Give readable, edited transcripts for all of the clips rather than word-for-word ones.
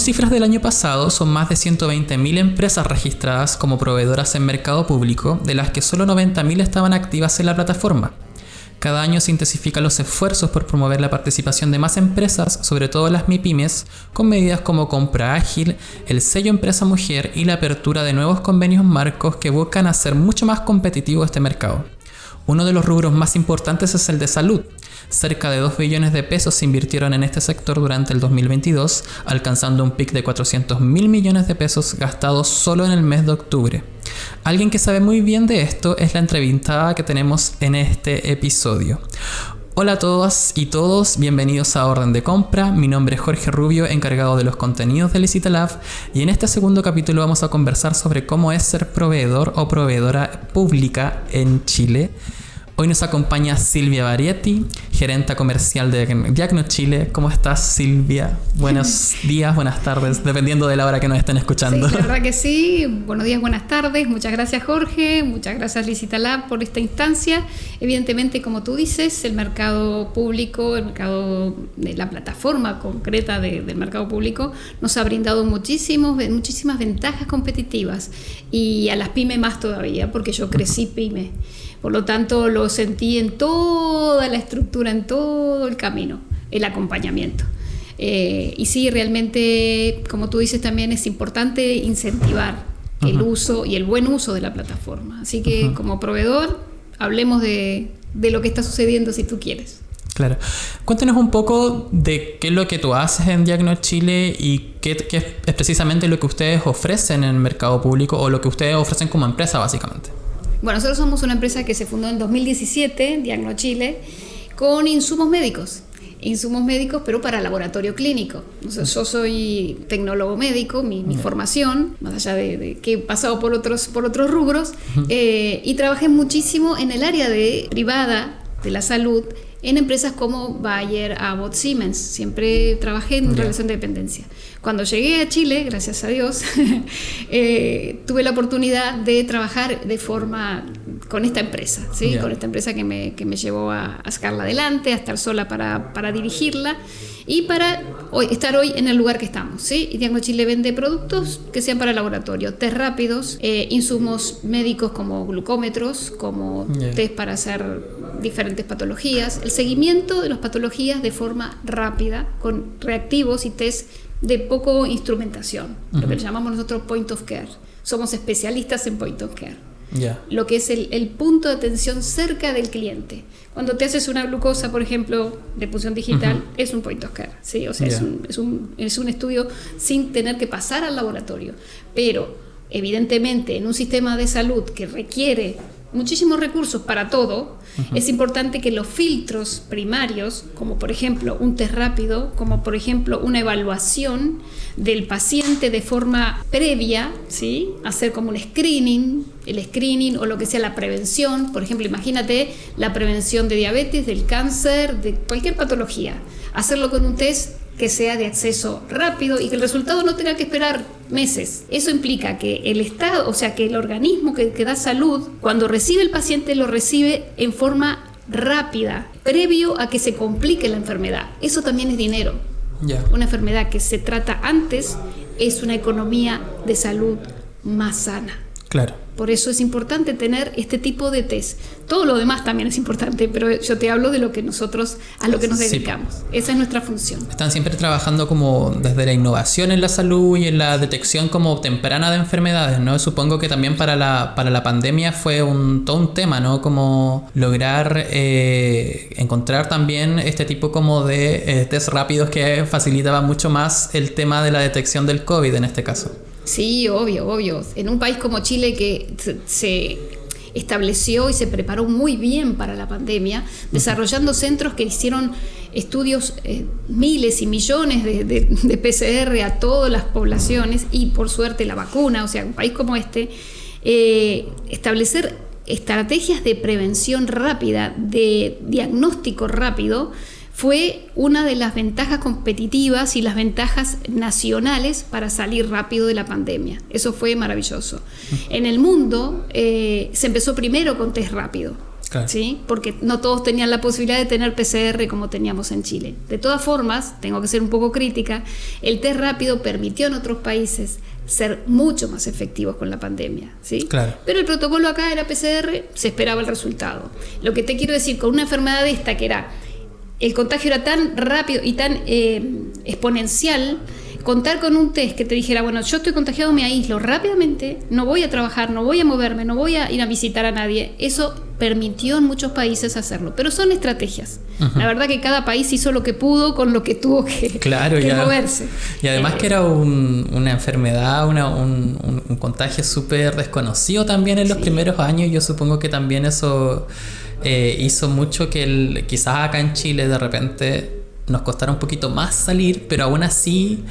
cifras del año pasado, son más de 120.000 empresas registradas como proveedoras en mercado público, de las que solo 90.000 estaban activas en la plataforma. Cada año se intensifican los esfuerzos por promover la participación de más empresas, sobre todo las MIPYMES, con medidas como compra ágil, el sello Empresa Mujer y la apertura de nuevos convenios marcos que buscan hacer mucho más competitivo este mercado. Uno de los rubros más importantes es el de salud. Cerca de 2 billones de pesos se invirtieron en este sector durante el 2022, alcanzando un pic de 400.000 millones de pesos gastados solo en el mes de octubre. Alguien que sabe muy bien de esto es la entrevistada que tenemos en este episodio. Hola a todas y todos, bienvenidos a Orden de Compra. Mi nombre es Jorge Rubio, encargado de los contenidos de Licitalab, y en este segundo capítulo vamos a conversar sobre cómo es ser proveedor o proveedora pública en Chile. Hoy nos acompaña Silvia Varietti, gerenta comercial de Diagno Chile. ¿Cómo estás, Silvia? Buenos días, buenas tardes, dependiendo de la hora que nos estén escuchando. Sí, la verdad que sí. Buenos días, buenas tardes. Muchas gracias, Jorge. Muchas gracias, Licitalab, por esta instancia. Evidentemente, como tú dices, el mercado público, el mercado de la plataforma concreta del mercado público nos ha brindado muchísimas ventajas competitivas. Y a las pymes más todavía, porque yo crecí pyme. Por lo tanto, lo sentí en toda la estructura, en todo el camino, el acompañamiento. Y sí, realmente, como tú dices, también es importante incentivar el uso y el buen uso de la plataforma. Así que, como proveedor, hablemos de lo que está sucediendo, si tú quieres. Claro. Cuéntanos un poco de qué es lo que tú haces en Diagno Chile y qué es precisamente lo que ustedes ofrecen en el mercado público o lo que ustedes ofrecen como empresa, básicamente. Bueno, nosotros somos una empresa que se fundó en 2017, Diagno Chile, con insumos médicos, pero para laboratorio clínico. Entonces, yo soy tecnólogo médico, mi formación, más allá de que he pasado por otros rubros, y trabajé muchísimo en el área privada de la salud, en empresas como Bayer, Abbott, Siemens. Siempre trabajé en relación de dependencia. Cuando llegué a Chile, gracias a Dios, tuve la oportunidad de trabajar de forma con esta empresa, ¿sí? Con esta empresa que me llevó a sacarla adelante, a estar sola para dirigirla y para estar hoy en el lugar que estamos, ¿sí? Y Diagno Chile vende productos que sean para laboratorio, test rápidos, insumos médicos como glucómetros, como test para hacer diferentes patologías, el seguimiento de las patologías de forma rápida, con reactivos y test de poco instrumentación, lo que llamamos nosotros point of care. Somos especialistas en point of care. Lo que es el punto de atención cerca del cliente. Cuando te haces una glucosa, por ejemplo, de punción digital, es un point of care, ¿sí? O sea, es un estudio sin tener que pasar al laboratorio. Pero, evidentemente, en un sistema de salud que requiere muchísimos recursos para todo, es importante que los filtros primarios, como por ejemplo un test rápido, como por ejemplo una evaluación del paciente de forma previa, ¿sí? Hacer como un screening, el screening o lo que sea la prevención. Por ejemplo, imagínate la prevención de diabetes, del cáncer, de cualquier patología. Hacerlo con un test que sea de acceso rápido y que el resultado no tenga que esperar meses. Eso implica que el Estado, o sea, que el organismo que da salud, cuando recibe el paciente, lo recibe en forma rápida, previo a que se complique la enfermedad. Eso también es dinero. Una enfermedad que se trata antes es una economía de salud más sana. Claro. Por eso es importante tener este tipo de test. Todo lo demás también es importante, pero yo te hablo de lo que nosotros, a lo que nos dedicamos. Esa es nuestra función. Están siempre trabajando como desde la innovación en la salud y en la detección como temprana de enfermedades, ¿no? Supongo que también para la pandemia fue todo un tema, ¿no? Como lograr encontrar también este tipo como de test rápidos que facilitaba mucho más el tema de la detección del COVID en este caso. Sí, obvio. En un país como Chile que se estableció y se preparó muy bien para la pandemia, desarrollando centros que hicieron estudios, miles y millones de PCR a todas las poblaciones y por suerte la vacuna, o sea, un país como este, establecer estrategias de prevención rápida, de diagnóstico rápido, fue una de las ventajas competitivas y las ventajas nacionales para salir rápido de la pandemia. Eso fue maravilloso. En el mundo se empezó primero con test rápido. Claro. ¿Sí? Porque no todos tenían la posibilidad de tener PCR como teníamos en Chile. De todas formas, tengo que ser un poco crítica, el test rápido permitió en otros países ser mucho más efectivos con la pandemia, ¿sí? Claro. Pero el protocolo acá era PCR, se esperaba el resultado. Lo que te quiero decir, con una enfermedad de esta que era, el contagio era tan rápido y tan exponencial, contar con un test que te dijera, bueno, yo estoy contagiado, me aíslo rápidamente, no voy a trabajar, no voy a moverme, no voy a ir a visitar a nadie, eso permitió en muchos países hacerlo, pero son estrategias. Uh-huh. La verdad que cada país hizo lo que pudo con lo que tuvo que moverse. Y además que era una enfermedad, un contagio súper desconocido también en los primeros años. Yo supongo que también eso hizo mucho que quizás acá en Chile de repente nos costara un poquito más salir, pero aún así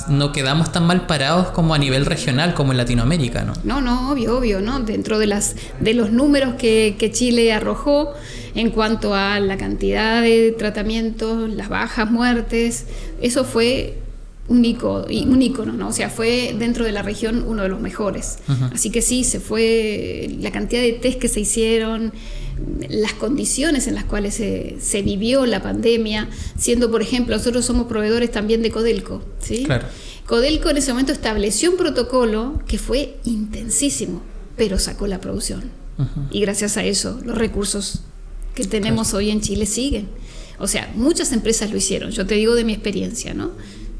no quedamos tan mal parados como a nivel regional, como en Latinoamérica, ¿no? No, obvio, ¿no? Dentro de los números que Chile arrojó en cuanto a la cantidad de tratamientos, las bajas, muertes, eso fue un ícono, ¿no? O sea, fue dentro de la región uno de los mejores. Uh-huh. Así que sí, se fue la cantidad de test que se hicieron, las condiciones en las cuales se vivió la pandemia, siendo, por ejemplo, nosotros somos proveedores también de Codelco, ¿sí? Claro. Codelco en ese momento estableció un protocolo que fue intensísimo, pero sacó la producción. Uh-huh. Y gracias a eso, los recursos que tenemos hoy en Chile siguen. O sea, muchas empresas lo hicieron, yo te digo de mi experiencia, ¿no?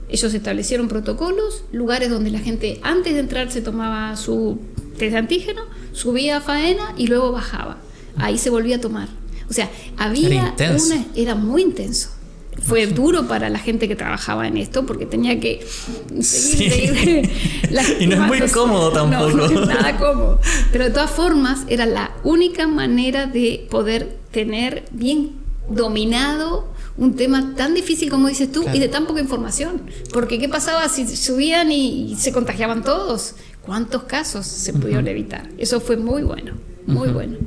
Ellos establecieron protocolos, lugares donde la gente antes de entrar se tomaba su test de antígeno, subía a faena y luego bajaba. Ahí se volvía a tomar. O sea, era muy intenso. Fue duro para la gente que trabajaba en esto porque tenía que seguir y no es muy cómodo tampoco. No es nada cómodo. Pero de todas formas era la única manera de poder tener bien dominado un tema tan difícil como dices tú, claro, y de tan poca información. Porque ¿qué pasaba si subían y se contagiaban todos? ¿Cuántos casos se pudieron evitar? Eso fue muy bueno, muy bueno.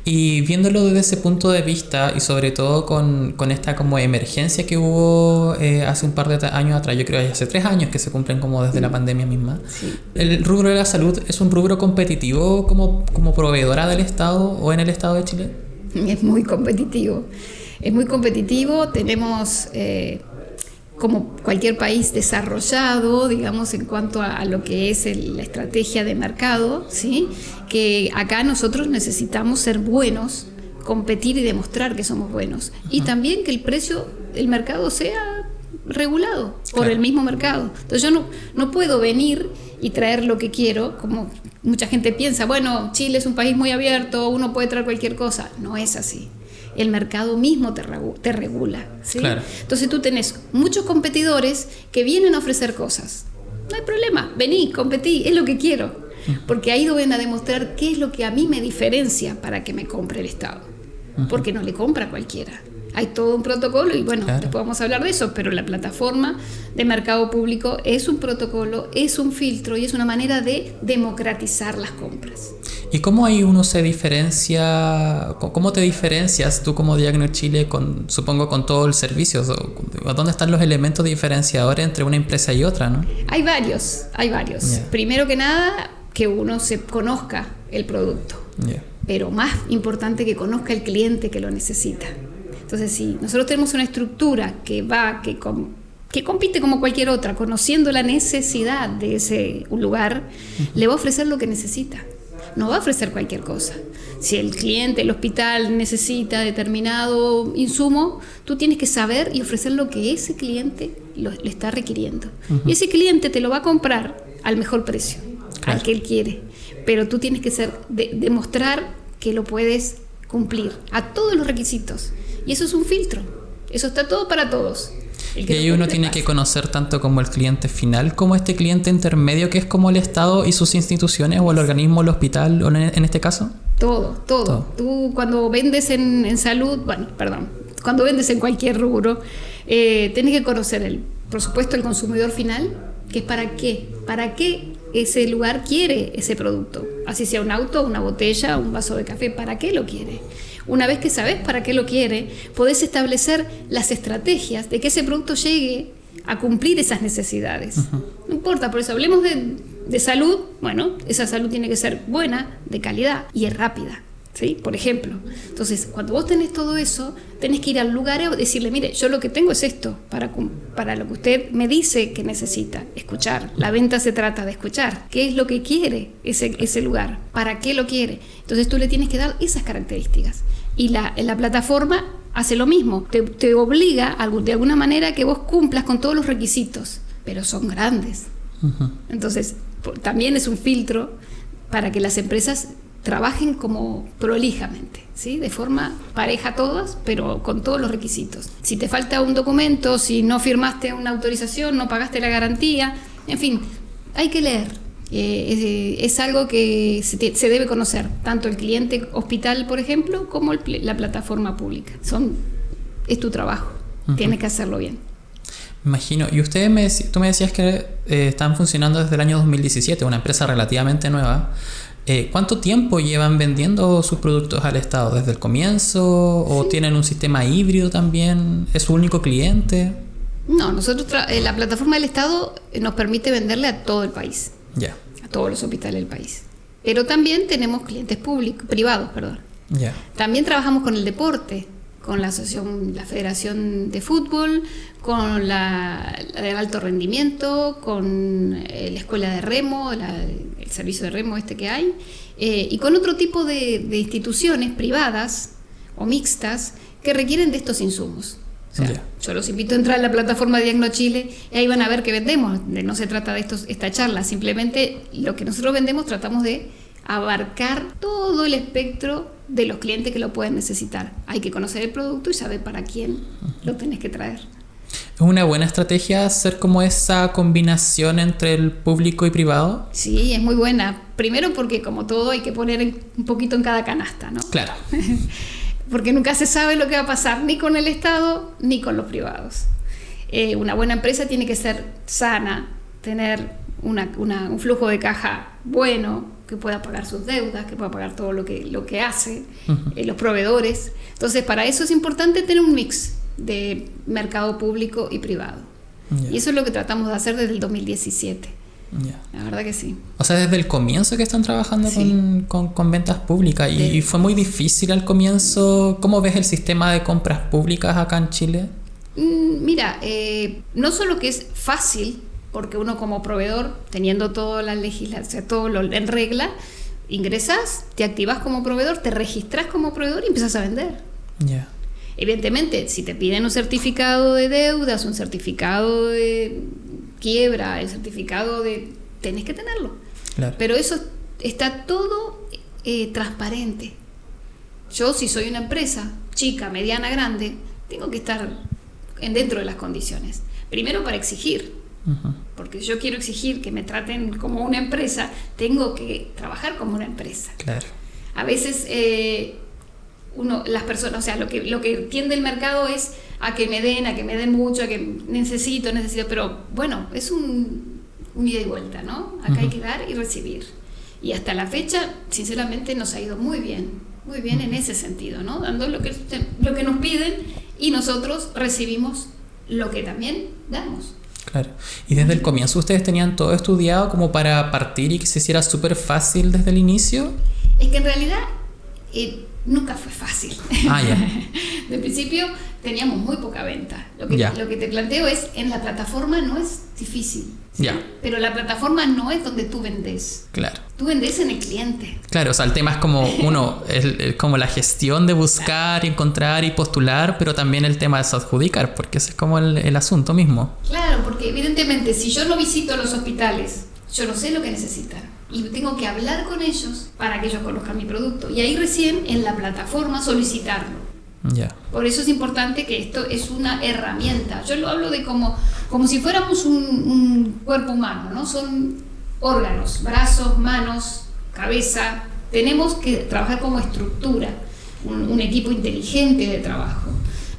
Y viéndolo desde ese punto de vista y sobre todo con esta como emergencia que hubo hace un par de años atrás, yo creo que hace 3 años que se cumplen como desde la pandemia misma, sí. ¿El rubro de la salud es un rubro competitivo como proveedora del Estado o en el Estado de Chile? Es muy competitivo. Es muy competitivo, tenemos, como cualquier país desarrollado, digamos, en cuanto a lo que es la estrategia de mercado, ¿sí? Que acá nosotros necesitamos ser buenos, competir y demostrar que somos buenos. Uh-huh. Y también que el precio del mercado sea regulado por el mismo mercado. Entonces yo no puedo venir y traer lo que quiero, como mucha gente piensa, bueno, Chile es un país muy abierto, uno puede traer cualquier cosa. No es así. El mercado mismo te regula, ¿sí? Claro. Entonces tú tenés muchos competidores que vienen a ofrecer cosas. No hay problema, vení, competí, es lo que quiero. Porque ahí van a demostrar qué es lo que a mí me diferencia para que me compre el Estado. Porque no le compra a cualquiera. Hay todo un protocolo y bueno, claro, después vamos a hablar de eso, pero la plataforma de mercado público es un protocolo, es un filtro y es una manera de democratizar las compras. ¿Y cómo ahí uno se diferencia? ¿Cómo te diferencias tú como Diagnostics Chile supongo con todo el servicio? ¿Dónde están los elementos diferenciadores entre una empresa y otra, no? Hay varios. Yeah. Primero que nada, que uno se conozca el producto. Yeah. Pero más importante, que conozca el cliente que lo necesita. Entonces, si nosotros tenemos una estructura que compite como cualquier otra, conociendo la necesidad de ese lugar, le va a ofrecer lo que necesita. No va a ofrecer cualquier cosa. Si el cliente, el hospital necesita determinado insumo, tú tienes que saber y ofrecer lo que ese cliente le está requiriendo. Uh-huh. Y ese cliente te lo va a comprar al mejor precio, claro, al que él quiere. Pero tú tienes que demostrar que lo puedes cumplir a todos los requisitos. Y eso es un filtro. Eso está todo para todos. Y ahí uno tiene que conocer tanto como el cliente final como este cliente intermedio que es como el Estado y sus instituciones o el organismo, el hospital, o en este caso. Todo. Tú cuando vendes en salud, cuando vendes en cualquier rubro, tienes que conocer por supuesto el consumidor final, que es para qué ese lugar quiere ese producto. Así sea un auto, una botella, un vaso de café, ¿para qué lo quiere? Una vez que sabes para qué lo quiere, podés establecer las estrategias de que ese producto llegue a cumplir esas necesidades. Uh-huh. No importa, por eso hablemos de salud. Bueno, esa salud tiene que ser buena, de calidad y es rápida, ¿sí? Por ejemplo. Entonces, cuando vos tenés todo eso, tenés que ir al lugar y decirle, mire, yo lo que tengo es esto, para lo que usted me dice que necesita, escuchar. La venta se trata de escuchar. ¿Qué es lo que quiere ese lugar? ¿Para qué lo quiere? Entonces tú le tienes que dar esas características. Y la plataforma hace lo mismo, te obliga de alguna manera a que vos cumplas con todos los requisitos, pero son grandes. Uh-huh. Entonces, también es un filtro para que las empresas trabajen como prolijamente, ¿sí? De forma pareja todas, pero con todos los requisitos. Si te falta un documento, si no firmaste una autorización, no pagaste la garantía, en fin, hay que leer. Es algo que se debe conocer, tanto el cliente hospital, por ejemplo, como la plataforma pública. Es tu trabajo, uh-huh. Tienes que hacerlo bien. Me imagino. Y tú me decías que están funcionando desde el año 2017, una empresa relativamente nueva. ¿Cuánto tiempo llevan vendiendo sus productos al Estado? ¿Desde el comienzo? ¿O tienen un sistema híbrido también? ¿Es su único cliente? No, nosotros la plataforma del Estado nos permite venderle a todo el país. Ya. A todos los hospitales del país. Pero también tenemos clientes privados. Ya. También trabajamos con el deporte, con la Federación de Fútbol, con la de alto rendimiento, con la escuela de remo, el servicio de remo que hay, y con otro tipo de instituciones privadas o mixtas que requieren de estos insumos. O sea, yo los invito a entrar a la plataforma de Diagno Chile y ahí van a ver qué vendemos. No se trata de esta charla, simplemente lo que nosotros vendemos tratamos de abarcar todo el espectro de los clientes que lo pueden necesitar. Hay que conocer el producto y saber para quién lo tenés que traer. ¿Es una buena estrategia hacer como esa combinación entre el público y privado? Sí, es muy buena. Primero porque como todo hay que poner un poquito en cada canasta, ¿no? Claro. Porque nunca se sabe lo que va a pasar ni con el Estado ni con los privados. Una buena empresa tiene que ser sana, tener un flujo de caja bueno, que pueda pagar sus deudas, que pueda pagar todo lo que hace, uh-huh. Los proveedores. Entonces, para eso es importante tener un mix de mercado público y privado. Yeah. Y eso es lo que tratamos de hacer desde el 2017. Yeah. La verdad que sí. O sea, desde el comienzo que están trabajando sí. con ventas públicas. ¿Y fue muy difícil al comienzo? ¿Cómo ves el sistema de compras públicas acá en Chile? Mira, no solo que es fácil, porque uno como proveedor, teniendo toda la legislación, todo en regla, ingresas, te activas como proveedor, te registras como proveedor y empiezas a vender. Yeah. Evidentemente, si te piden un certificado de deudas, un certificado de quiebra, el certificado tenés que tenerlo. Claro. Pero eso está todo transparente. Yo, si soy una empresa chica, mediana, grande, tengo que estar dentro de las condiciones. Primero para exigir. Uh-huh. Porque yo quiero exigir que me traten como una empresa, tengo que trabajar como una empresa. Claro. A veces las personas, o sea, lo que tiende el mercado es a que me den mucho, a que necesito, pero bueno, es un ida y vuelta, ¿no? Acá uh-huh. hay que dar y recibir. Y hasta la fecha, sinceramente, nos ha ido muy bien uh-huh. en ese sentido, ¿no? Dando lo que nos piden y nosotros recibimos lo que también damos. Claro. ¿Y desde el comienzo ustedes tenían todo estudiado como para partir y que se hiciera súper fácil desde el inicio? Es que en realidad nunca fue fácil. Ah, ya. De principio teníamos muy poca venta. Lo que te planteo es, en la plataforma no es difícil. ¿Sí? Ya. Pero la plataforma no es donde tú vendes. Claro. Tú vendes en el cliente. Claro, o sea, el tema es como como la gestión de buscar, encontrar y postular, pero también el tema de adjudicar, porque ese es como el asunto mismo. Claro, porque evidentemente si yo no visito los hospitales, yo no sé lo que necesitan. Y tengo que hablar con ellos para que ellos conozcan mi producto. Y ahí recién en la plataforma solicitarlo. Yeah. Por eso es importante que esto es una herramienta. Yo lo hablo de como si fuéramos un cuerpo humano, ¿no? Son órganos, brazos, manos, cabeza. Tenemos que trabajar como estructura, un equipo inteligente de trabajo.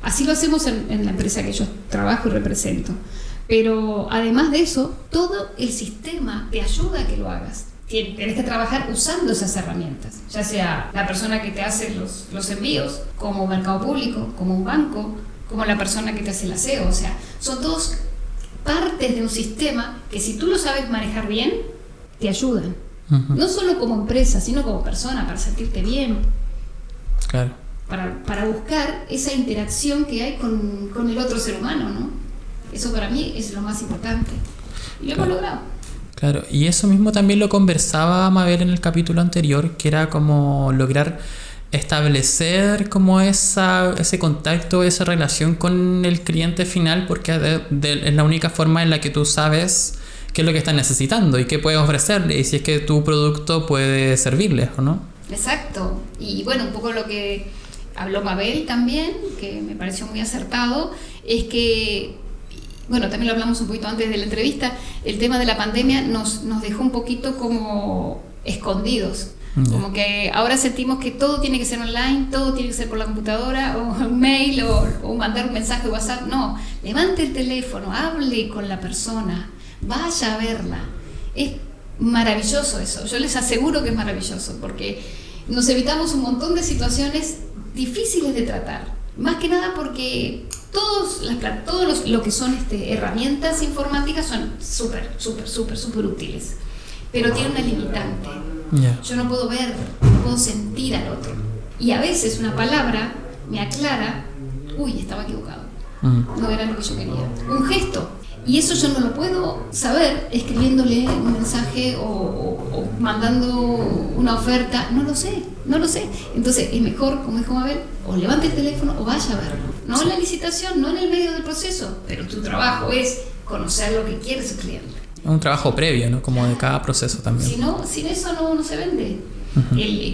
Así lo hacemos en la empresa que yo trabajo y represento. Pero además de eso, todo el sistema te ayuda a que lo hagas. Tienes que trabajar usando esas herramientas, ya sea la persona que te hace los envíos, como mercado público, como un banco, como la persona que te hace el aseo. O sea, son todos partes de un sistema que si tú lo sabes manejar bien, te ayudan. Uh-huh. No solo como empresa, sino como persona, para sentirte bien. Claro. Para buscar esa interacción que hay con el otro ser humano, ¿no? Eso para mí es lo más importante. Y lo hemos logrado. Claro, y eso mismo también lo conversaba Mabel en el capítulo anterior, que era como lograr establecer como ese contacto, esa relación con el cliente final, porque es la única forma en la que tú sabes qué es lo que están necesitando y qué puedes ofrecerle, y si es que tu producto puede servirles o no. Exacto. Y bueno, un poco lo que habló Mabel también, que me pareció muy acertado, es que, bueno, también lo hablamos un poquito antes de la entrevista, el tema de la pandemia nos dejó un poquito como escondidos. Como que ahora sentimos que todo tiene que ser online, todo tiene que ser por la computadora, o un mail, o mandar un mensaje de WhatsApp. No, levante el teléfono, hable con la persona, vaya a verla. Es maravilloso eso, yo les aseguro que es maravilloso, porque nos evitamos un montón de situaciones difíciles de tratar. Más que nada porque todos lo que son herramientas informáticas son súper útiles, pero tienen una limitante. Yo no puedo ver, no puedo sentir al otro. Y a veces una palabra me aclara, uy, estaba equivocado, no era lo que yo quería. Un gesto. Y eso yo no lo puedo saber escribiéndole un mensaje o mandando una oferta. No lo sé. Entonces es mejor, como dijo Mabel, o levante el teléfono o vaya a verlo. No en la licitación, no en el medio del proceso, pero tu trabajo es conocer lo que quiere su cliente. Es un trabajo previo, ¿no? Como de cada proceso también. Sin eso no se vende.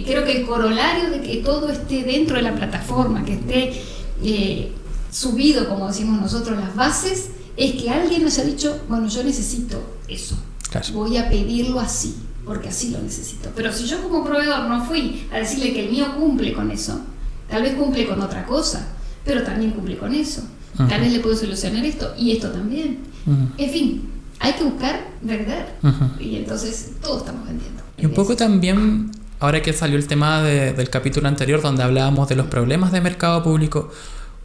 Creo que el corolario de que todo esté dentro de la plataforma, que esté subido, como decimos nosotros, las bases, es que alguien nos ha dicho, bueno, yo necesito eso. Claro. Voy a pedirlo así, porque así lo necesito. Pero si yo como proveedor no fui a decirle que el mío cumple con eso, tal vez cumple con otra cosa, pero también cumple con eso. Tal vez le puedo solucionar esto y esto también. En fin, hay que buscar vender. Y entonces todos estamos vendiendo. Y un poco también, ahora que salió el tema del capítulo anterior donde hablábamos de los problemas de mercado público,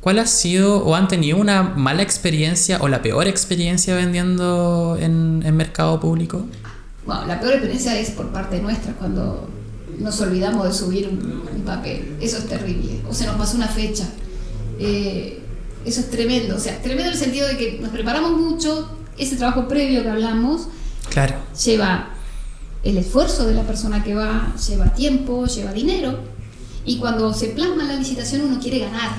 ¿cuál ha sido o han tenido una mala experiencia o la peor experiencia vendiendo en mercado público? Bueno, la peor experiencia es por parte nuestra, cuando nos olvidamos de subir un papel. Eso es terrible. O se nos pasó una fecha. Eso es tremendo. O sea, tremendo en el sentido de que nos preparamos mucho. Ese trabajo previo que hablamos, claro, lleva el esfuerzo de la persona que va, lleva tiempo, lleva dinero. Y cuando se plasma la licitación uno quiere ganar.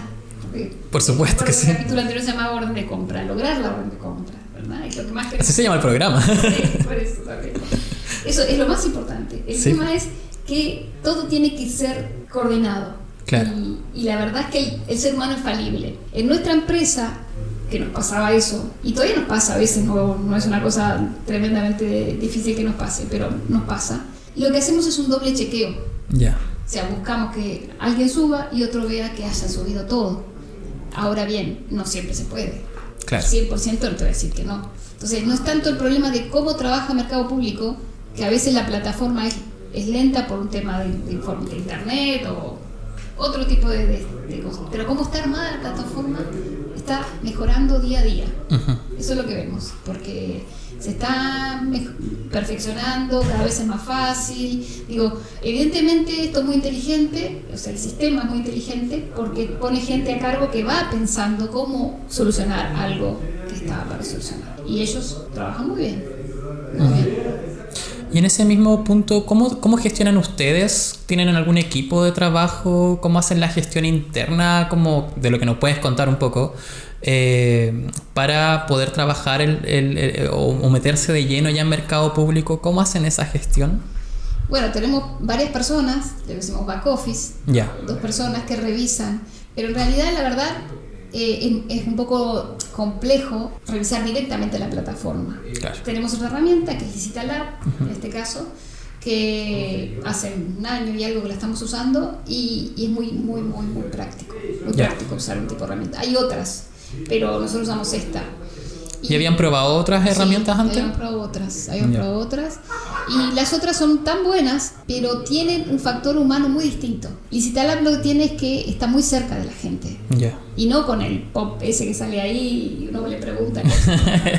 Por supuesto que sí. El capítulo anterior se llamaba orden de compra, lograr la orden de compra, ¿verdad? Es lo que más así se llama el programa. Sí, por eso también. Eso es lo más importante. El tema es que todo tiene que ser coordinado. Claro. Y la verdad es que el ser humano es falible. En nuestra empresa, que nos pasaba eso, y todavía nos pasa a veces, no es una cosa tremendamente difícil que nos pase, pero nos pasa. Lo que hacemos es un doble chequeo. Ya. O sea, buscamos que alguien suba y otro vea que haya subido todo. Ahora bien, no siempre se puede. Claro. 100% no te voy a decir que no. Entonces, no es tanto el problema de cómo trabaja mercado público, que a veces la plataforma es lenta por un tema de internet o otro tipo de cosas. Pero cómo está armada la plataforma está mejorando día a día. Eso es lo que vemos, porque se está perfeccionando, cada vez es más fácil. Digo, evidentemente esto es muy inteligente, o sea, el sistema es muy inteligente porque pone gente a cargo que va pensando cómo solucionar algo que estaba para solucionar. Y ellos trabajan muy bien. Muy bien. Y en ese mismo punto, ¿cómo gestionan ustedes? ¿Tienen algún equipo de trabajo? ¿Cómo hacen la gestión interna? ¿Cómo, de lo que nos puedes contar un poco? Para poder trabajar o meterse de lleno ya en mercado público, ¿cómo hacen esa gestión? Bueno, tenemos varias personas, le decimos back office, 2 personas que revisan, pero en realidad la verdad es un poco complejo revisar directamente la plataforma. Claro. Tenemos otra herramienta que es Licitalab, en este caso, que hace un año y algo que la estamos usando y es muy práctico, práctico usar un tipo de herramienta. Hay otras, pero nosotros usamos esta. ¿Y habían probado otras herramientas antes? Habíamos probado otras. Y las otras son tan buenas, pero tienen un factor humano muy distinto. Licitalab lo que tiene es que está muy cerca de la gente. Y no con el pop ese que sale ahí y uno le pregunta.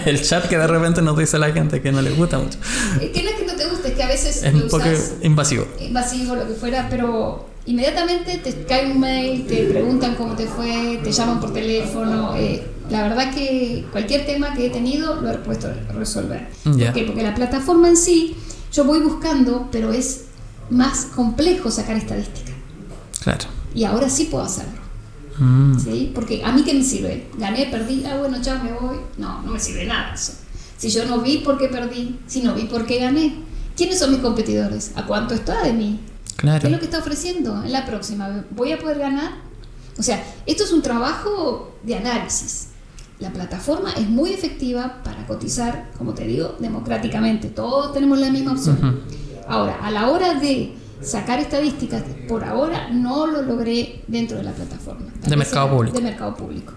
El chat que de repente nos dice a la gente que no le gusta mucho. Que no es que no te guste, es que a veces es un poco invasivo. Invasivo, lo que fuera, pero inmediatamente te cae un mail, te preguntan cómo te fue, te llaman por teléfono. La verdad que cualquier tema que he tenido lo he puesto a resolver. Yeah. ¿Por qué? Porque la plataforma en sí, yo voy buscando, pero es más complejo sacar estadística. Claro. Y ahora sí puedo hacerlo. ¿Sí? Porque a mí ¿qué me sirve? Gané, perdí, bueno, chao, me voy. No me sirve nada eso. Si yo no vi por qué perdí, si no vi por qué gané. ¿Quiénes son mis competidores? ¿A cuánto está de mí? Claro. ¿Qué es lo que está ofreciendo en la próxima? ¿Voy a poder ganar? O sea, esto es un trabajo de análisis. La plataforma es muy efectiva para cotizar, como te digo, democráticamente. Todos tenemos la misma opción. Ahora, a la hora de sacar estadísticas, por ahora no lo logré dentro de la plataforma. De mercado público. De mercado público.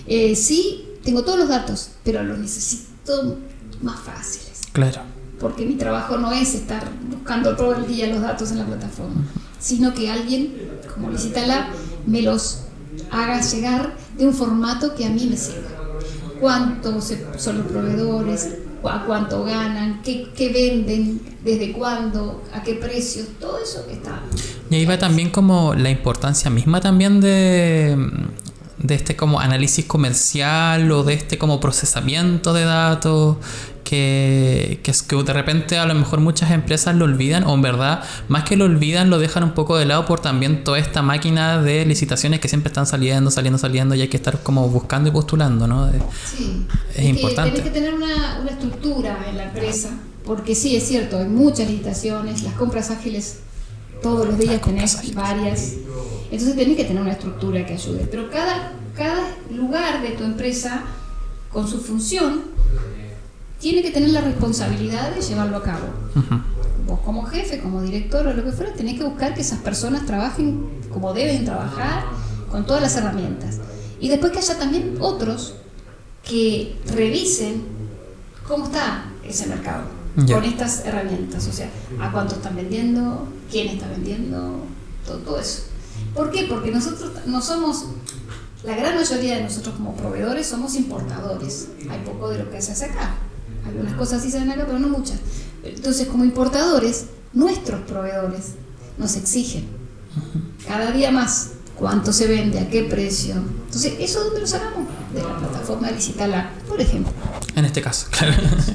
Sí, tengo todos los datos, pero los necesito más fáciles. Claro. Porque mi trabajo no es estar buscando todo el día los datos en la plataforma, sino que alguien, como Licita me los haga llegar de un formato que a mí me sirva. ¿Cuántos son los proveedores? ¿A cuánto ganan? ¿Qué venden? ¿Desde cuándo? ¿A qué precios? Todo eso está. Y ahí va también como la importancia misma también de este como análisis comercial o de este como procesamiento de datos que de repente a lo mejor muchas empresas lo olvidan, o en verdad más que lo olvidan lo dejan un poco de lado por también toda esta máquina de licitaciones que siempre están saliendo y hay que estar como buscando y postulando, ¿no? Sí, es importante. Tienes que tener una estructura en la empresa, porque sí, es cierto, hay muchas licitaciones, las compras ágiles todos los días tenés varias, entonces tenés que tener una estructura que ayude, pero cada lugar de tu empresa con su función tiene que tener la responsabilidad de llevarlo a cabo. Vos como jefe, como director o lo que fuera, tenés que buscar que esas personas trabajen como deben trabajar, con todas las herramientas. Y después que haya también otros que revisen cómo está ese mercado con estas herramientas. O sea, a cuánto están vendiendo, quién está vendiendo, todo eso. ¿Por qué? Porque nosotros no somos... La gran mayoría de nosotros como proveedores somos importadores. Hay poco de lo que se hace acá. Algunas cosas sí se ven acá, pero no muchas. Entonces, como importadores, nuestros proveedores nos exigen cada día más cuánto se vende, a qué precio. Entonces, ¿eso dónde lo sacamos? De la plataforma Licita, por ejemplo. En este caso, claro,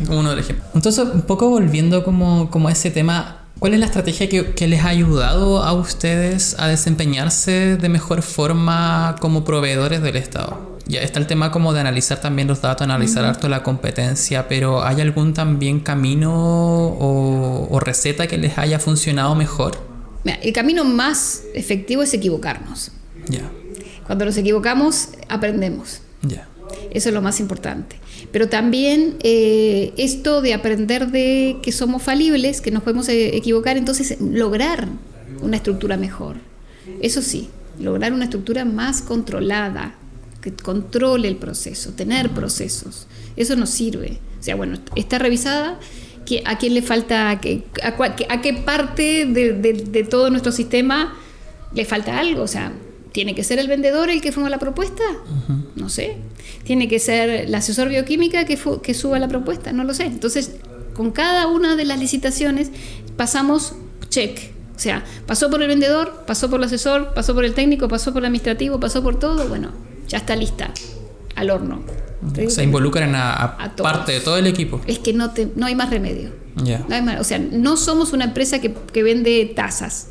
como uno de los ejemplos. Entonces, un poco volviendo como a ese tema, ¿cuál es la estrategia que les ha ayudado a ustedes a desempeñarse de mejor forma como proveedores del Estado? Ya está el tema como de analizar también los datos, analizar harto la competencia, pero ¿hay algún también camino o receta que les haya funcionado mejor? Mira, el camino más efectivo es equivocarnos. Ya. Cuando nos equivocamos, aprendemos. Ya. Eso es lo más importante. Pero también esto de aprender de que somos falibles, que nos podemos equivocar, entonces lograr una estructura mejor. Eso sí, lograr una estructura más controlada, que controle el proceso, tener procesos. Eso nos sirve. O sea, bueno, está revisada, ¿a quién le falta? ¿A qué parte de todo nuestro sistema le falta algo? O sea, ¿tiene que ser el vendedor el que forma la propuesta? No sé. ¿Tiene que ser el asesor bioquímica que suba la propuesta? No lo sé. Entonces, con cada una de las licitaciones pasamos check. O sea, pasó por el vendedor, pasó por el asesor, pasó por el técnico, pasó por el administrativo, pasó por todo. Bueno, ya está lista, al horno. Se involucran a parte de todo el equipo. Es que no hay más remedio. Yeah. No hay más, o sea, no somos una empresa que vende tazas.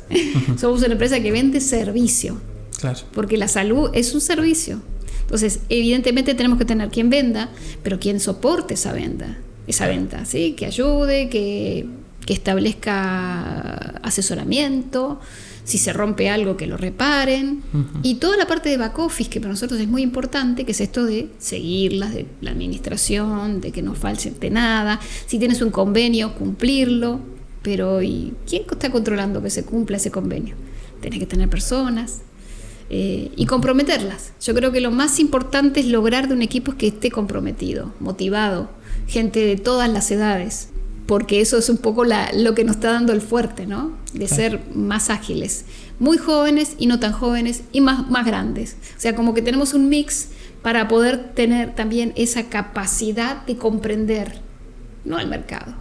Somos una empresa que vende servicio. Claro. Porque la salud es un servicio. Entonces, evidentemente tenemos que tener quien venda, pero quien soporte esa venta, ¿sí? Que ayude, que establezca asesoramiento, si se rompe algo que lo reparen, y toda la parte de back office que para nosotros es muy importante, que es esto de seguirlas, de la administración, de que no falte nada, si tienes un convenio, cumplirlo, pero ¿y quién está controlando que se cumpla ese convenio? Tenés que tener personas y comprometerlas. Yo creo que lo más importante es lograr de un equipo que esté comprometido, motivado, gente de todas las edades, porque eso es un poco lo que nos está dando el fuerte, ¿no? De ser más ágiles, muy jóvenes y no tan jóvenes y más grandes. O sea, como que tenemos un mix para poder tener también esa capacidad de comprender, no al mercado,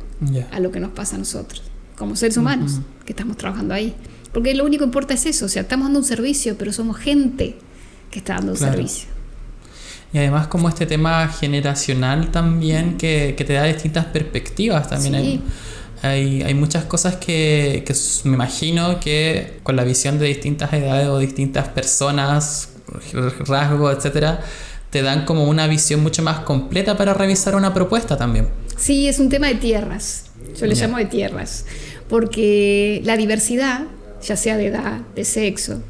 a lo que nos pasa a nosotros, como seres humanos que estamos trabajando ahí. Porque lo único que importa es eso, o sea, estamos dando un servicio, pero somos gente que está dando un servicio. Y además como este tema generacional también que te da distintas perspectivas también. Sí. Hay muchas cosas que me imagino que con la visión de distintas edades o distintas personas, rasgos, etcétera, te dan como una visión mucho más completa para revisar una propuesta también. Sí, es un tema de tierras, yo le llamo de tierras, porque la diversidad, ya sea de edad, de sexo,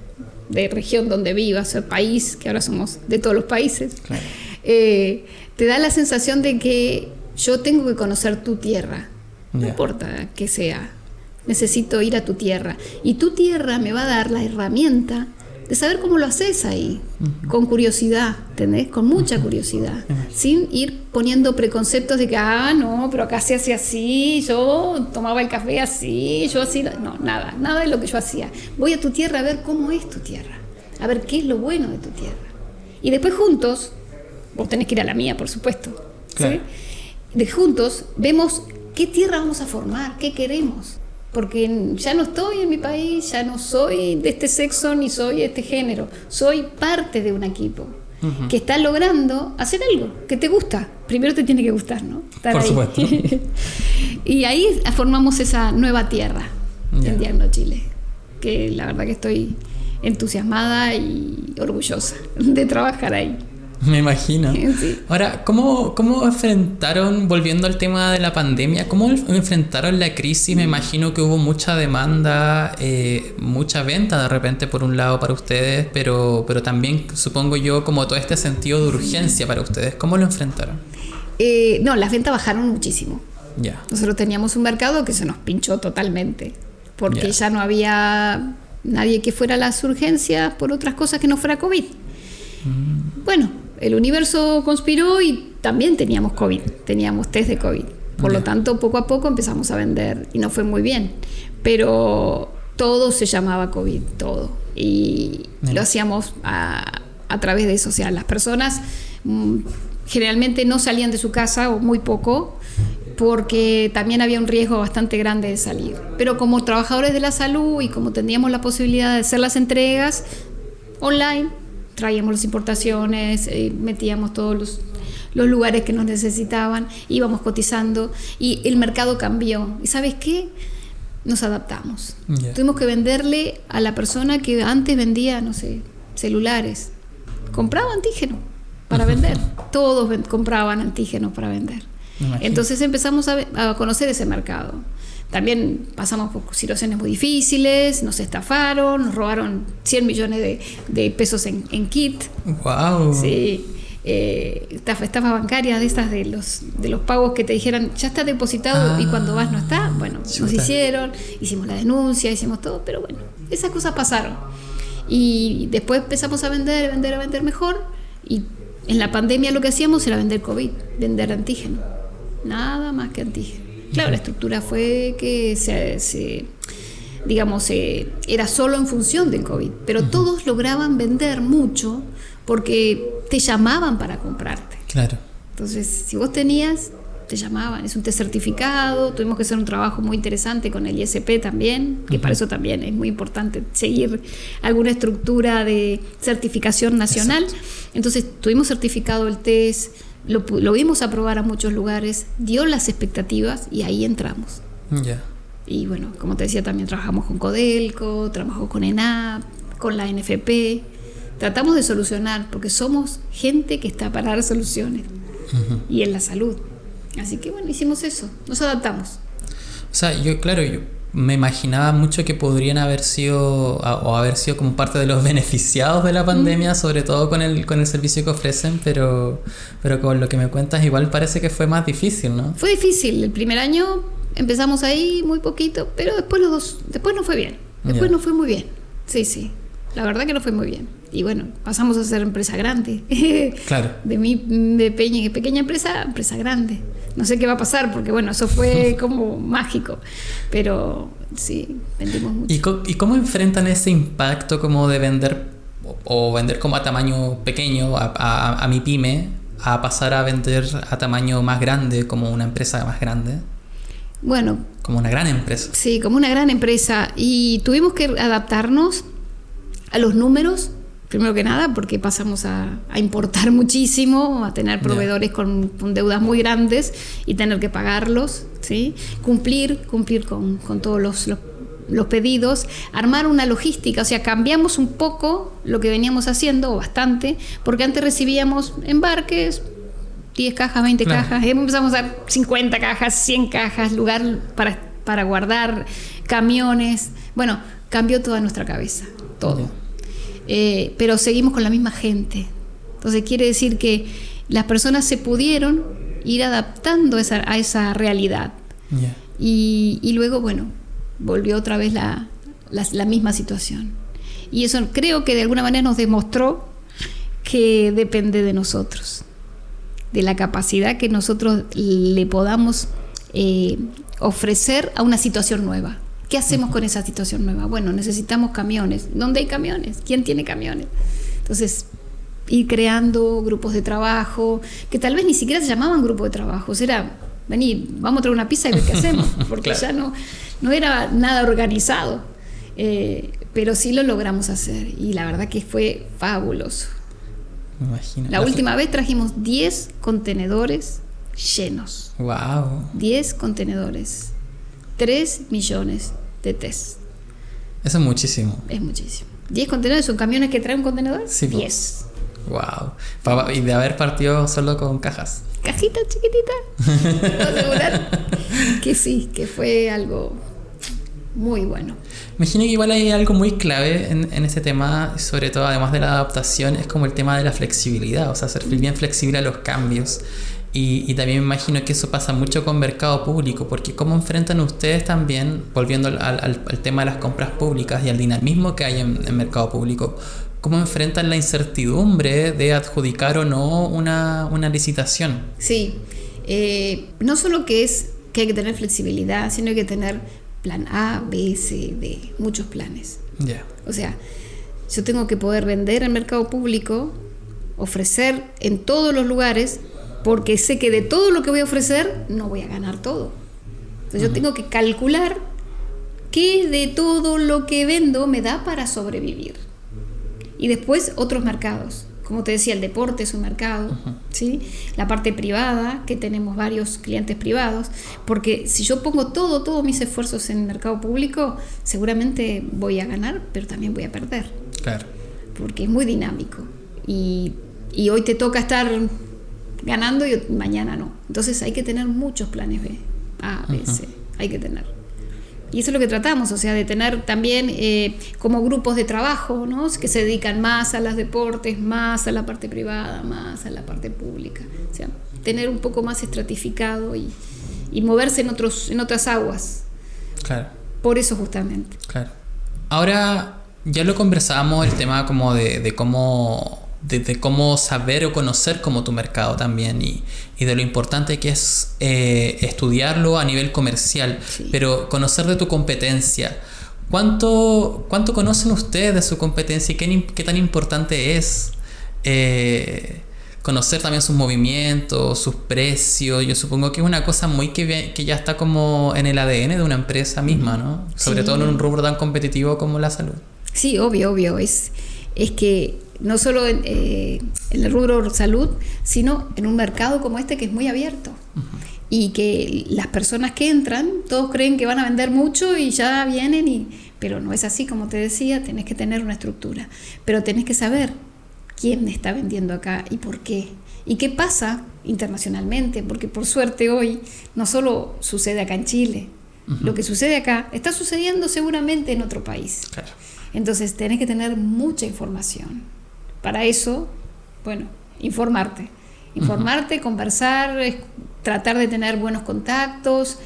de región donde vivas, o país, que ahora somos de todos los países, Claro. Te da la sensación de que yo tengo que conocer tu tierra, no Yeah. importa que sea, necesito ir a tu tierra, y tu tierra me va a dar la herramienta de saber cómo lo haces ahí, con curiosidad, ¿entendés? Con mucha curiosidad, sin ir poniendo preconceptos de que, no, pero acá se hace así, yo tomaba el café así, yo así, no, nada de lo que yo hacía. Voy a tu tierra a ver cómo es tu tierra, a ver qué es lo bueno de tu tierra. Y después juntos, vos tenés que ir a la mía, por supuesto, Claro. ¿sí? Juntos vemos qué tierra vamos a formar, qué queremos. Porque ya no estoy en mi país, ya no soy de este sexo ni soy de este género, soy parte de un equipo que está logrando hacer algo que te gusta. Primero te tiene que gustar, ¿no? Estar Por ahí. supuesto. Y ahí formamos esa nueva tierra Ya. en Diagno Chile, que la verdad que estoy entusiasmada y orgullosa de trabajar ahí. Me imagino. Sí. Ahora, ¿cómo enfrentaron, volviendo al tema de la pandemia, cómo enfrentaron la crisis? Me imagino que hubo mucha demanda, mucha venta de repente por un lado para ustedes, pero también supongo yo como todo este sentido de urgencia para ustedes. ¿Cómo lo enfrentaron? No, las ventas bajaron muchísimo. Ya. Nosotros teníamos un mercado que se nos pinchó totalmente, porque Ya. ya no había nadie que fuera a las urgencias por otras cosas que no fuera COVID. Bueno, el universo conspiró y también teníamos COVID, teníamos test de COVID. Por lo tanto, poco a poco empezamos a vender y nos fue muy bien. Pero todo se llamaba COVID, todo. Y lo hacíamos a través de eso. O sea, las personas generalmente no salían de su casa o muy poco, porque también había un riesgo bastante grande de salir. Pero como trabajadores de la salud y como teníamos la posibilidad de hacer las entregas online, traíamos las importaciones, metíamos todos los lugares que nos necesitaban, íbamos cotizando y el mercado cambió. ¿Y sabes qué? Nos adaptamos. Yeah. Tuvimos que venderle a la persona que antes vendía, no sé, celulares. Compraba antígeno para vender. Todos compraban antígenos para vender. Entonces empezamos a conocer ese mercado. También pasamos por situaciones muy difíciles, nos estafaron, nos robaron 100 millones de pesos en kit. ¡Wow! Sí, estafas bancarias de estas de los pagos que te dijeran ya está depositado y cuando vas no está. Bueno, nos hicieron, hicimos la denuncia, hicimos todo, pero bueno, esas cosas pasaron. Y después empezamos a vender mejor, y en la pandemia lo que hacíamos era vender COVID, vender antígeno, nada más que antígeno. Claro, la estructura fue que era solo en función del COVID, pero todos lograban vender mucho porque te llamaban para comprarte. Claro. Entonces, si vos tenías, te llamaban, es un test certificado, tuvimos que hacer un trabajo muy interesante con el ISP también, que para eso también es muy importante seguir alguna estructura de certificación nacional. Exacto. Entonces, tuvimos certificado el test, lo vimos aprobar a muchos lugares, dio las expectativas y ahí entramos. Yeah. Y bueno, como te decía, también trabajamos con Codelco, trabajamos con ENAP, con la NFP. Tratamos de solucionar, porque somos gente que está para dar soluciones, y en la salud. Así que bueno, hicimos eso, nos adaptamos. O sea, yo me imaginaba mucho que podrían haber sido como parte de los beneficiados de la pandemia, sobre todo con el servicio que ofrecen, pero con lo que me cuentas igual parece que fue más difícil, ¿no? Fue difícil, el primer año empezamos ahí muy poquito, pero después nos fue bien, después nos fue muy bien, sí, la verdad que nos fue muy bien. Y bueno, pasamos a ser empresa grande. Claro. De pequeña empresa grande. No sé qué va a pasar, porque bueno, eso fue como mágico. Pero sí, vendimos mucho. ¿Y cómo enfrentan ese impacto como de vender o vender como a tamaño pequeño, a mi pyme, a pasar a vender a tamaño más grande, como una empresa más grande? Bueno, como una gran empresa. Sí, como una gran empresa. Y tuvimos que adaptarnos a los números, primero que nada, porque pasamos a importar muchísimo, a tener proveedores con deudas muy grandes y tener que pagarlos, ¿sí? Cumplir con todos los pedidos, armar una logística, o sea, cambiamos un poco lo que veníamos haciendo, o bastante, porque antes recibíamos embarques, 10 cajas, 20 cajas, empezamos a dar 50 cajas, 100 cajas, lugar para guardar, camiones. Bueno, cambió toda nuestra cabeza, todo. Pero seguimos con la misma gente. Entonces quiere decir que las personas se pudieron ir adaptando a esa realidad. Y luego, bueno, volvió otra vez la misma situación. Y eso creo que de alguna manera nos demostró que depende de nosotros, de la capacidad que nosotros le podamos ofrecer a una situación nueva. ¿Qué hacemos con esa situación nueva? Bueno, necesitamos camiones. ¿Dónde hay camiones? ¿Quién tiene camiones? Entonces, ir creando grupos de trabajo, que tal vez ni siquiera se llamaban grupos de trabajo. Era, vení, vamos a traer una pizza y ver qué hacemos, porque ya no era nada organizado. Pero sí lo logramos hacer, y la verdad que fue fabuloso. Me imagino. La última vez trajimos 10 contenedores llenos. ¡Wow! 10 contenedores. 3 millones de test. Eso es muchísimo. Es muchísimo. 10 contenedores, ¿son camiones que traen un contenedor? Sí. 10. ¡Wow! Y de haber partido solo con cajas. Cajita chiquitita. Puedo asegurar que sí, que fue algo muy bueno. Imagino que igual hay algo muy clave en este tema, sobre todo además de la adaptación, es como el tema de la flexibilidad, o sea, ser bien flexible a los cambios. Y también me imagino que eso pasa mucho con mercado público, porque ¿cómo enfrentan ustedes también, volviendo al tema de las compras públicas y al dinamismo que hay en mercado público, cómo enfrentan la incertidumbre de adjudicar o no una licitación? Sí, no solo que hay que tener flexibilidad, sino hay que tener plan A, B, C, D, muchos planes. O sea, yo tengo que poder vender en mercado público, ofrecer en todos los lugares, porque sé que de todo lo que voy a ofrecer no voy a ganar todo. Entonces yo tengo que calcular qué de todo lo que vendo me da para sobrevivir. Y después otros mercados. Como te decía, el deporte es un mercado, ¿sí? La parte privada, que tenemos varios clientes privados, porque si yo pongo todos mis esfuerzos en el mercado público, seguramente voy a ganar, pero también voy a perder. Claro. Porque es muy dinámico. Y hoy te toca estar ganando y mañana no. Entonces hay que tener muchos planes B, A, B, C. Hay que tener. Y eso es lo que tratamos, o sea, de tener también como grupos de trabajo, ¿no? Que se dedican más a los deportes, más a la parte privada, más a la parte pública. O sea, tener un poco más estratificado y moverse en otras aguas. Claro. Por eso justamente. Claro. Ahora, ya lo conversábamos, el tema como de cómo saber o conocer como tu mercado también y de lo importante que es estudiarlo a nivel comercial, sí. Pero conocer de tu competencia. ¿Cuánto conocen ustedes de su competencia y qué tan importante es conocer también sus movimientos, sus precios? Yo supongo que es una cosa muy que ya está como en el ADN de una empresa misma, ¿no? Sobre todo en un rubro tan competitivo como la salud. Sí, obvio. Es que no solo en el rubro salud, sino en un mercado como este que es muy abierto. Y que las personas que entran, todos creen que van a vender mucho y ya vienen, pero no es así, como te decía, tenés que tener una estructura. Pero tenés que saber quién está vendiendo acá y por qué. Y qué pasa internacionalmente, porque por suerte hoy no solo sucede acá en Chile, lo que sucede acá está sucediendo seguramente en otro país. Claro. Entonces tenés que tener mucha información. Para eso, bueno, informarte, conversar, tratar de tener buenos contactos,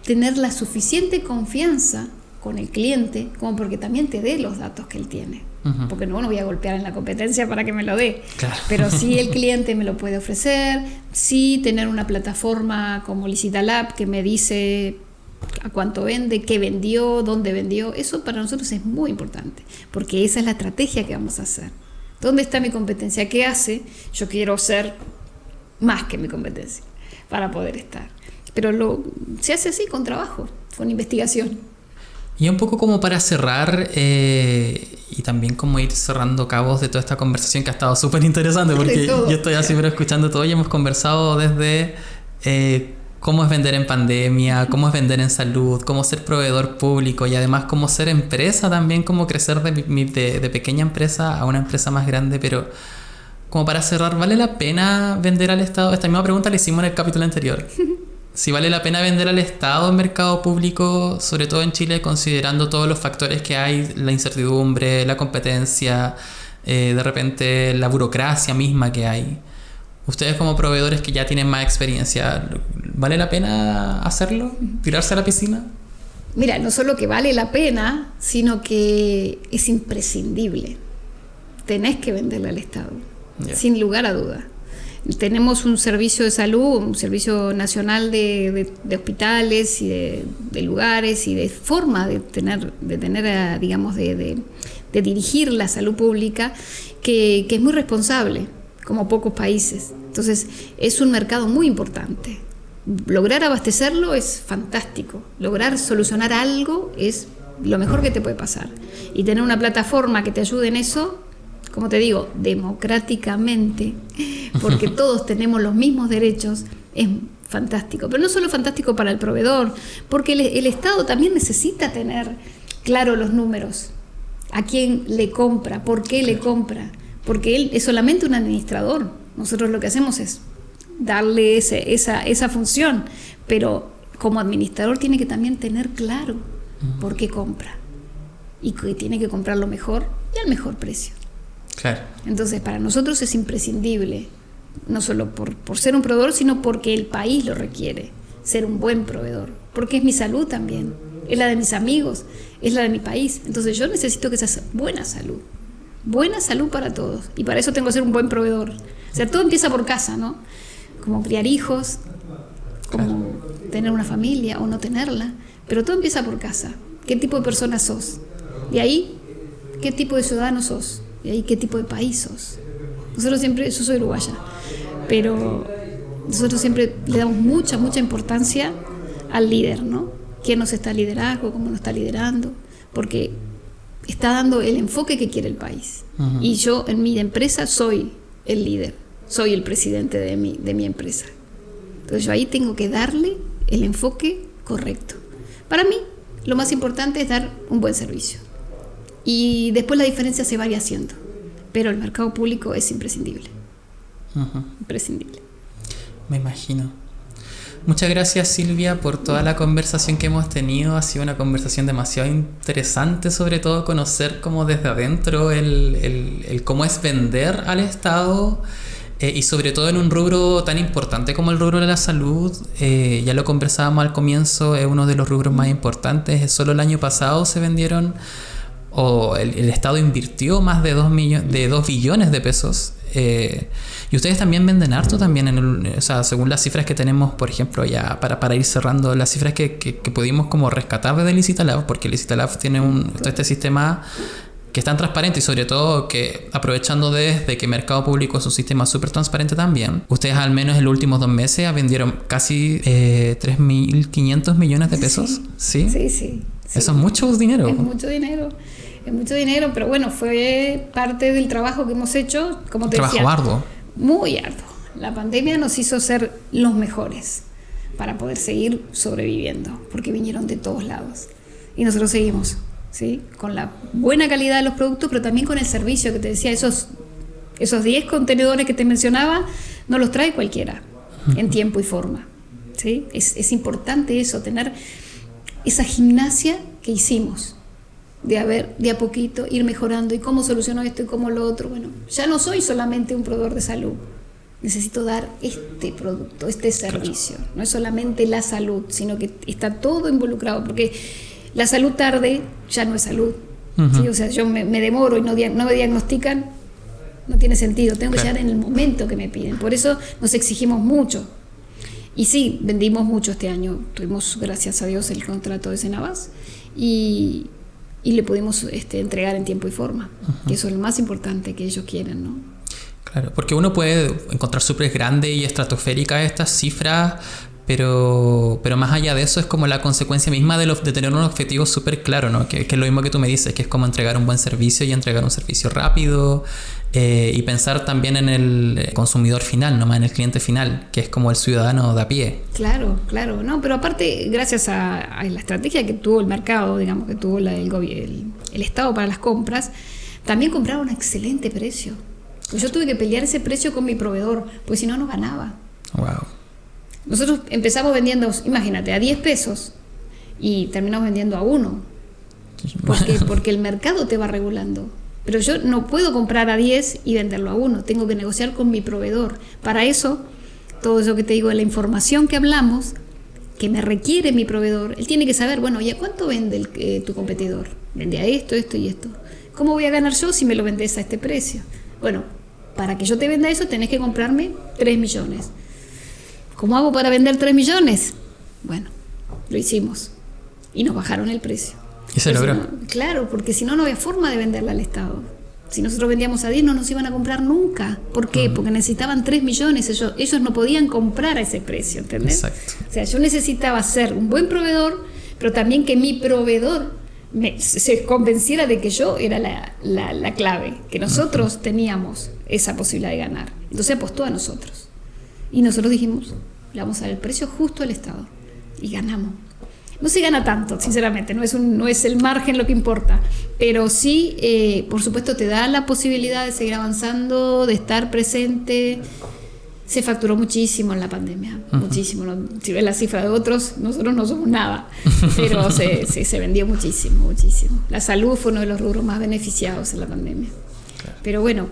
tener la suficiente confianza con el cliente como porque también te dé los datos que él tiene. Porque no voy a golpear en la competencia para que me lo dé. Claro. Pero sí el cliente me lo puede ofrecer, sí tener una plataforma como Licitalab que me dice a cuánto vende, qué vendió, dónde vendió. Eso para nosotros es muy importante, porque esa es la estrategia que vamos a hacer. ¿Dónde está mi competencia? ¿Qué hace? Yo quiero ser más que mi competencia para poder estar. pero se hace así, con trabajo, con investigación. Y un poco como para cerrar, y también como ir cerrando cabos de toda esta conversación que ha estado súper interesante, porque yo estoy así pero escuchando todo y hemos conversado desde cómo es vender en pandemia, cómo es vender en salud, cómo ser proveedor público y además cómo ser empresa también, cómo crecer de pequeña empresa a una empresa más grande. Pero como para cerrar, ¿vale la pena vender al Estado? Esta misma pregunta la hicimos en el capítulo anterior. Si vale la pena vender al Estado en mercado público, sobre todo en Chile, considerando todos los factores que hay, la incertidumbre, la competencia, de repente la burocracia misma que hay. Ustedes como proveedores que ya tienen más experiencia, ¿vale la pena hacerlo? ¿Tirarse a la piscina? Mira, no solo que vale la pena, sino que es imprescindible. Tenés que venderle al Estado, sin lugar a duda. Tenemos un servicio de salud, un servicio nacional de hospitales y de lugares y de forma de tener digamos, de dirigir la salud pública que es muy responsable, como pocos países. Entonces, es un mercado muy importante. Lograr abastecerlo es fantástico. Lograr solucionar algo es lo mejor que te puede pasar. Y tener una plataforma que te ayude en eso, como te digo, democráticamente, porque todos tenemos los mismos derechos, es fantástico. Pero no solo fantástico para el proveedor, porque el Estado también necesita tener claro los números. A quién le compra, por qué le compra. Porque él es solamente un administrador. Nosotros lo que hacemos es darle esa función, pero como administrador tiene que también tener claro por qué compra y que tiene que comprar lo mejor y al mejor precio. Claro. Entonces, para nosotros es imprescindible, no solo por ser un proveedor, sino porque el país lo requiere, ser un buen proveedor, porque es mi salud también, es la de mis amigos, es la de mi país. Entonces yo necesito que sea buena salud para todos, y para eso tengo que ser un buen proveedor. O sea, todo empieza por casa, ¿no? Como criar hijos, como tener una familia o no tenerla, pero todo empieza por casa. ¿Qué tipo de persona sos? De ahí, ¿qué tipo de ciudadano sos? De ahí, ¿qué tipo de país sos? Nosotros siempre, yo soy uruguaya, pero nosotros siempre le damos mucha importancia al líder, ¿no? ¿Quién nos está liderando? ¿Cómo nos está liderando? Porque está dando el enfoque que quiere el país. Uh-huh. Y yo en mi empresa soy el líder, soy el presidente de mi empresa. Entonces yo ahí tengo que darle el enfoque correcto. Para mí, lo más importante es dar un buen servicio. Y después la diferencia se va haciendo. Pero el mercado público es imprescindible. Uh-huh. Imprescindible. Me imagino. Muchas gracias, Silvia, por toda la conversación que hemos tenido. Ha sido una conversación demasiado interesante, sobre todo conocer como desde adentro el cómo es vender al Estado, y sobre todo en un rubro tan importante como el rubro de la salud. Ya lo conversábamos al comienzo, es uno de los rubros más importantes. Solo el año pasado se vendieron, o el Estado invirtió más de 2 billones de pesos. Y ustedes también venden harto también, o sea, según las cifras que tenemos, por ejemplo, ya para ir cerrando, las cifras que pudimos como rescatar de Licitalab, porque Licitalab tiene todo este sistema que es tan transparente y sobre todo que aprovechando desde que Mercado Público es un sistema súper transparente también, ustedes al menos en los últimos 2 meses vendieron casi 3.500 millones de pesos. Sí. Eso es mucho dinero. Es mucho dinero, pero bueno, fue parte del trabajo que hemos hecho, como te decía. Trabajo arduo. Muy arduo. La pandemia nos hizo ser los mejores para poder seguir sobreviviendo, porque vinieron de todos lados. Y nosotros seguimos, ¿sí? Con la buena calidad de los productos, pero también con el servicio que te decía. Esos 10 contenedores que te mencionaba, no los trae cualquiera, en tiempo y forma, ¿sí? Es importante eso, tener esa gimnasia que hicimos. De a poquito ir mejorando y cómo soluciono esto y cómo lo otro. Bueno, ya no soy solamente un proveedor de salud, necesito dar este producto, este servicio. Claro. No es solamente la salud, sino que está todo involucrado, porque la salud tarde ya no es salud. Uh-huh. ¿Sí? O sea, yo me demoro y no me diagnostican, no tiene sentido, tengo que llegar en el momento que me piden. Por eso nos exigimos mucho. Y sí, vendimos mucho este año, tuvimos, gracias a Dios, el contrato de Senabas y le pudimos entregar en tiempo y forma. Uh-huh. Que eso es lo más importante que ellos quieren, ¿no? Claro, porque uno puede encontrar súper grandes y estratosféricas estas cifras, Pero más allá de eso es como la consecuencia misma de tener un objetivo súper claro, ¿no? Que es lo mismo que tú me dices, que es como entregar un buen servicio y entregar un servicio rápido, y pensar también en el consumidor final, no más en el cliente final, que es como el ciudadano de a pie. Claro, no, pero aparte, gracias a la estrategia que tuvo el mercado, digamos, que tuvo el Estado para las compras, también compraron a un excelente precio. Yo tuve que pelear ese precio con mi proveedor, pues si no, no ganaba. Wow. Nosotros empezamos vendiendo, imagínate, a 10 pesos y terminamos vendiendo a 1. Porque el mercado te va regulando. Pero yo no puedo comprar a 10 y venderlo a 1. Tengo que negociar con mi proveedor. Para eso, todo eso que te digo de la información que hablamos, que me requiere mi proveedor, él tiene que saber, bueno, ¿y a cuánto vende tu competidor? Vende a esto, esto y esto. ¿Cómo voy a ganar yo si me lo vendes a este precio? Bueno, para que yo te venda eso tenés que comprarme 3 millones. ¿Cómo hago para vender 3 millones? Bueno, lo hicimos. Y nos bajaron el precio. ¿Y se logró? Claro, porque si no, no había forma de venderla al Estado. Si nosotros vendíamos a 10, no nos iban a comprar nunca. ¿Por qué? Porque necesitaban 3 millones. Ellos no podían comprar a ese precio, ¿entendés? Exacto. O sea, yo necesitaba ser un buen proveedor, pero también que mi proveedor se convenciera de que yo era la clave, que nosotros teníamos esa posibilidad de ganar. Entonces apostó a nosotros. Y nosotros dijimos, le vamos a dar el precio justo al Estado. Y ganamos. No se gana tanto, sinceramente, no es el margen lo que importa, pero sí, por supuesto, te da la posibilidad de seguir avanzando, de estar presente. Se facturó muchísimo en la pandemia, muchísimo. ¿No? Si ves la cifra de otros, nosotros no somos nada, pero se vendió muchísimo. La salud fue uno de los rubros más beneficiados en la pandemia. Claro. Pero bueno,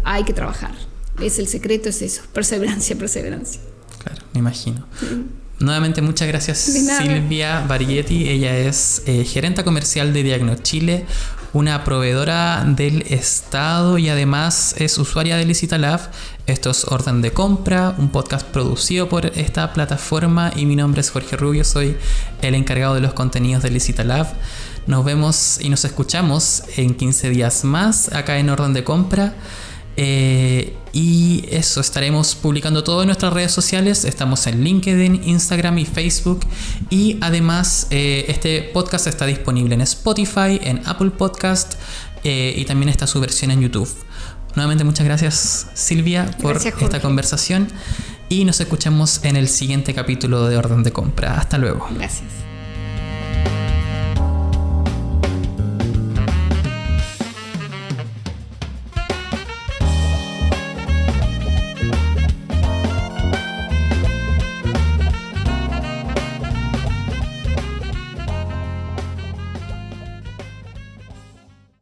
hay que trabajar. El secreto es eso, perseverancia. Claro, me imagino. Nuevamente muchas gracias Silvia Barietti. Ella es gerenta comercial de Diagnochile, una proveedora del Estado y además es usuaria de Licitalab. Esto es Orden de Compra, un podcast producido por esta plataforma y mi nombre es Jorge Rubio, soy el encargado de los contenidos de Licitalab. Nos vemos y nos escuchamos en 15 días más acá en Orden de Compra. Y eso, estaremos publicando todo en nuestras redes sociales. Estamos en LinkedIn, Instagram y Facebook. Y además este podcast está disponible en Spotify, en Apple Podcast, y también está su versión en YouTube. Nuevamente muchas gracias Silvia por esta conversación y nos escuchamos en el siguiente capítulo de Orden de Compra. Hasta luego. Gracias.